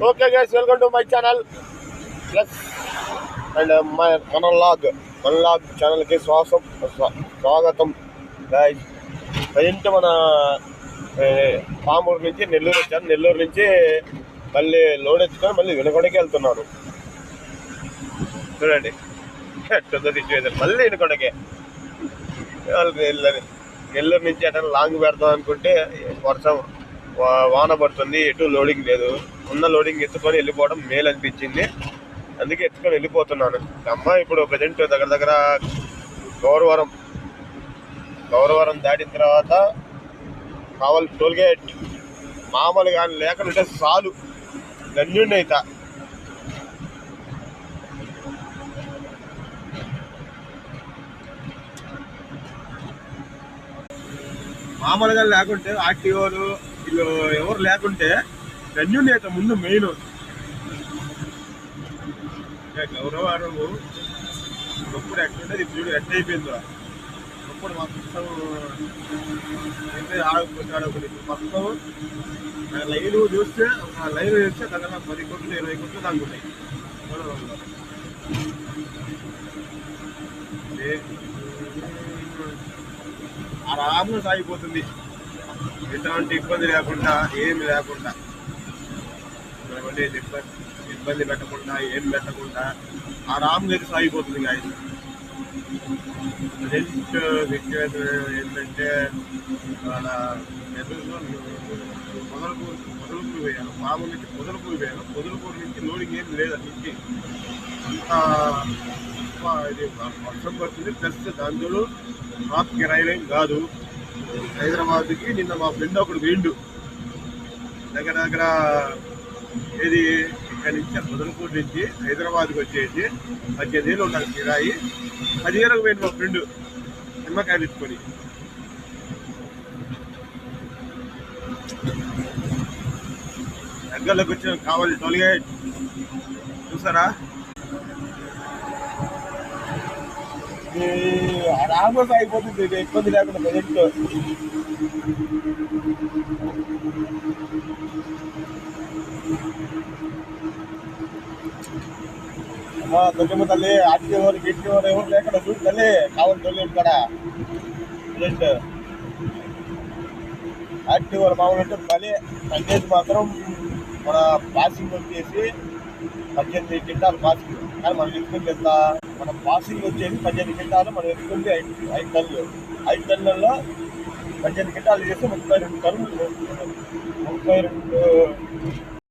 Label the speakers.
Speaker 1: Okay guys, welcome to my channel plus and మన log ఛానల్కి స్వాగతం గైస్. ప్రజెంట్ మన పామూరు నుంచి నెల్లూరు వచ్చాను. నెల్లూరు నుంచి మళ్ళీ లోడ్ ఎత్తుకొని మళ్ళీ వినకొండకి వెళ్తున్నాను. చూడండి సిచ్యువేషన్, మళ్ళీ వినకొండకే వెళ్ళాలి. నెల్లూరు నుంచి అట్లా లాంగ్ పెడతాం అనుకుంటే వర్షం వాన పడుతుంది, ఎటు లోడింగ్ లేదు. ఉన్న లోడింగ్ ఎత్తుకొని వెళ్ళిపోవడం మేలు అనిపించింది, అందుకే ఎత్తుకొని వెళ్ళిపోతున్నాను. అమ్మ ఇప్పుడు ప్రజెంట్ దగ్గర గౌరవరం దాటిన తర్వాత కావాలి టోల్గేట్. మామూలుగా లేకుండా చాలు గన్యుండి అయితే మామూలుగా లేకుంటే ఆర్టీఓలు వీళ్ళు ఎవరు లేకుంటే గన్యుండి అయితే ముందు మెయిన్ గౌరవము. ఒకప్పుడు ఎట్లుండేది ఇప్పుడు ఎట్ అయిపోయిందో. ఒకప్పుడు మొత్తం ఆడకపోతే మొత్తం లైన్ చూస్తే దగ్గర 10 కోట్లు 20 కోట్లు తగ్గుతాయి. ఆరాంగా సాగిపోతుంది, ఎటువంటి ఇబ్బంది లేకుండా, ఏమి లేకుండా, ఇబ్బంది పెట్టకుండా, ఏం పెట్టకుండా ఆరాంగా అయితే సాగిపోతుంది. గాయస్ ప్రజెంట్ సిచ్యువేషన్ ఏంటంటే వాళ్ళ ఎదురులో పొదలకూరు వేయాలి. మామూలు నుంచి పొదలకూరు వేయాలి. పొదలకూరు నుంచి లోడింగ్ ఏం లేదు. అది నుంచి అంతా ఇది వర్షం పడుతుంది. ప్లస్ దాంట్లో ట్రాప్ కిరాయి కాదు. హైదరాబాద్కి నిన్న మా ఫ్రెండ్ ఒకడు వేండు దగ్గర ఏది ఇక్కడ నుంచి పొదలకూరు నుంచి హైదరాబాద్కి వచ్చేసి 18,000 ఉండాలి కిరాయి. 10,000 పోయింది మా ఫ్రెండ్ నిమ్మకాయలు ఇచ్చుకొని. దగ్గరలోకి వచ్చిన కావాలి టోల్గేట్ చూసారా. ఆరాంగా అయిపోతుంది, ఇబ్బంది లేకుండా ప్రజెంట్. కొంచెం తల్లి ఆర్టీఓలు గిట్టివారు ఎవరు లేకుండా చూడు తల్లి కావాలి టోల్గేట్ కూడా. ప్రజెంట్ ఆర్టీఓలు మామూలు అంటే భలే పనిచేసి మాత్రం మన పాసింగ్ వచ్చేసి 18 క్వింటాలు పాసింగ్. కానీ మనం ఎత్తుకుంటే ఎంత, మన పాసింగ్ వచ్చేసి 18 క్వింటాలు, మనం ఎత్తుకుంటే 5 టన్నులు. 5 టన్నులలో 18 క్వింటాలు చేస్తే 32 టన్నులు. 32